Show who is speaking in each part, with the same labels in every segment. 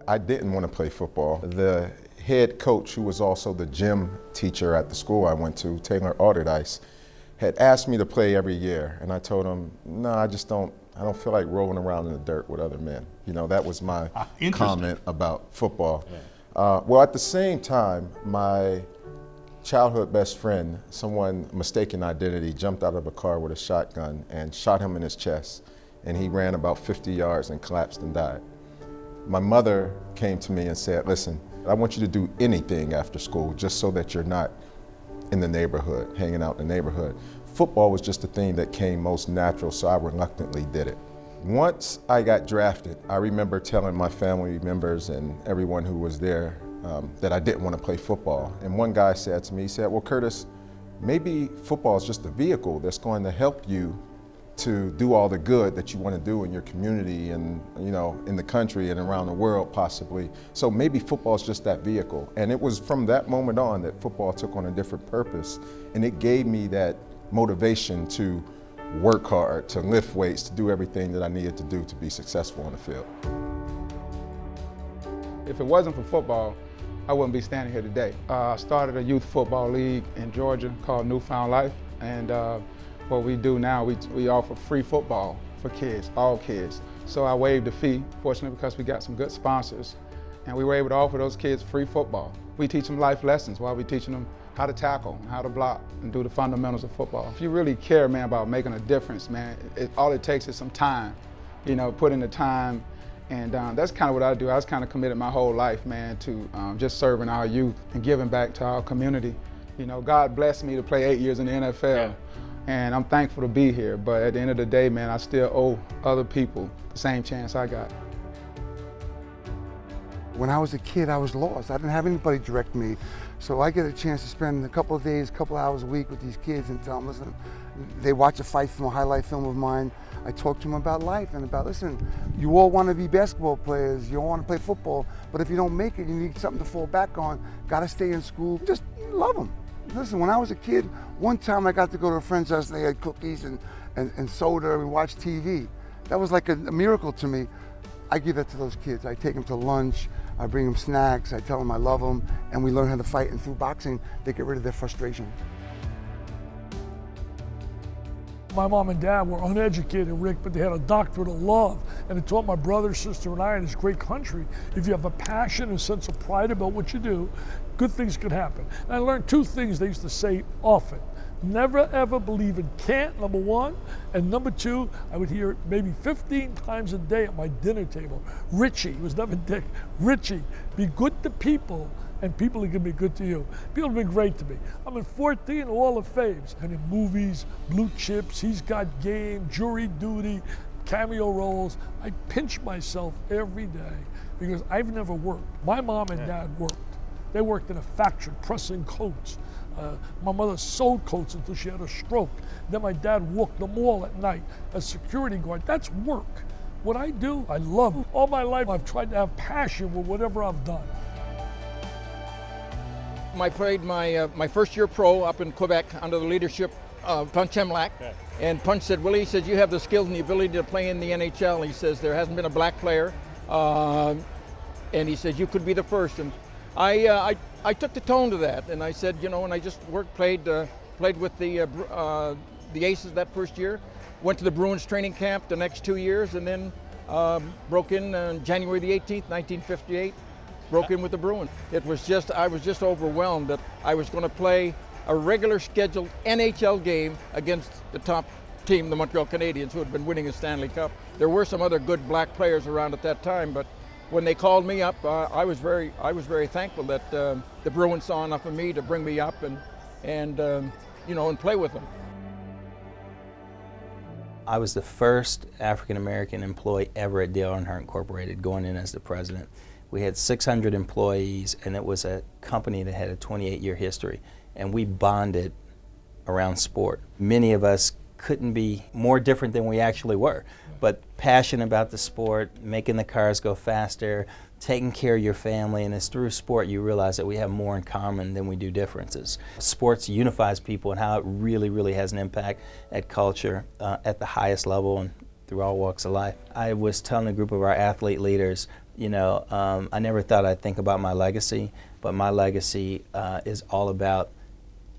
Speaker 1: I didn't want to play football. The head coach, who was also the gym teacher at the school I went to, Taylor Alderdice, had asked me to play every year, and I told him, no, I don't feel like rolling around in the dirt with other men. You know, that was my comment about football. Yeah. Well, at the same time, my childhood best friend, someone mistaken identity, jumped out of a car with a shotgun and shot him in his chest, and he ran about 50 yards and collapsed and died. My mother came to me and said, listen, I want you to do anything after school just so that you're not in the neighborhood, hanging out in the neighborhood. Football was just the thing that came most natural, so I reluctantly did it. Once I got drafted, I remember telling my family members and everyone who was there that I didn't want to play football. And one guy said to me, he said, well, Curtis, maybe football is just a vehicle that's going to help you to do all the good that you want to do in your community and, you know, in the country and around the world possibly. So maybe football is just that vehicle. And it was from that moment on that football took on a different purpose, and it gave me that motivation to work hard, to lift weights, to do everything that I needed to do to be successful on the field.
Speaker 2: If it wasn't for football, I wouldn't be standing here today. I started a youth football league in Georgia called Newfound Life, and what we do now, we offer free football for kids, all kids. So I waived the fee, fortunately, because we got some good sponsors, and we were able to offer those kids free football. We teach them life lessons while we're teaching them how to tackle, how to block, and do the fundamentals of football. If you really care, man, about making a difference, man, all it takes is some time. You know, put in the time, and that's kind of what I do. I was kind of committed my whole life, man, to just serving our youth and giving back to our community. You know, God blessed me to play 8 years in the NFL. Yeah. And I'm thankful to be here, but at the end of the day, man, I still owe other people the same chance I got.
Speaker 3: When I was a kid, I was lost. I didn't have anybody direct me. So I get a chance to spend a couple of days, a couple of hours a week with these kids and tell them, listen, they watch a fight from a highlight film of mine. I talk to them about life and about, listen, you all want to be basketball players, you all want to play football, but if you don't make it, you need something to fall back on. Got to stay in school. Just love them. Listen, when I was a kid, one time I got to go to a friend's house and they had cookies and soda and we watched TV. That was like a miracle to me. I give that to those kids. I take them to lunch, I bring them snacks, I tell them I love them, and we learn how to fight, and through boxing, they get rid of their frustration.
Speaker 4: My mom and dad were uneducated, Rick, but they had a doctorate of love, and it taught my brother, sister, and I in this great country, if you have a passion and sense of pride about what you do, good things can happen. And I learned two things they used to say often. Never ever believe in can't, number one, and number two, I would hear it maybe 15 times a day at my dinner table. Richie, it was never Dick, Richie, be good to people and people are gonna be good to you. People have been great to me. I'm in 14 Hall of Fames, and in movies, Blue Chips, He's Got Game, Jury Duty, cameo roles. I pinch myself every day because I've never worked. My mom and dad worked. They worked in a factory pressing coats. My mother sewed coats until she had a stroke. Then my dad walked the mall at night as security guard. That's work. What I do, I love. All my life, I've tried to have passion with whatever I've done.
Speaker 5: I played my first year pro up in Quebec under the leadership of Punch Hemlack. Okay. And Punch said, Willie, he said, you have the skills and the ability to play in the NHL. He says, there hasn't been a black player. And he said, you could be the first. And I took the tone to that, and I said, you know, and I just played with the Aces that first year, went to the Bruins training camp the next 2 years, and then broke in on January the 18th, 1958, broke in with the Bruins. It was just, I was just overwhelmed that I was going to play a regular scheduled NHL game against the top team, the Montreal Canadiens, who had been winning the Stanley Cup. There were some other good black players around at that time, but when they called me up, I was very thankful that the Bruins saw enough of me to bring me up and you know, and play with them.
Speaker 6: I was the first African-American employee ever at Dale Earnhardt Incorporated, going in as the president. We had 600 employees, and it was a company that had a 28-year history, and we bonded around sport. Many of us couldn't be more different than we actually were, but passionate about the sport, making the cars go faster, taking care of your family, and it's through sport you realize that we have more in common than we do differences. Sports unifies people and how it really, really has an impact at culture at the highest level and through all walks of life. I was telling a group of our athlete leaders You know, I never thought I'd think about my legacy, but my legacy is all about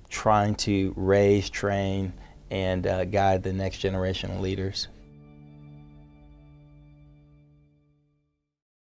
Speaker 6: trying to raise, train, and guide the next generation of leaders.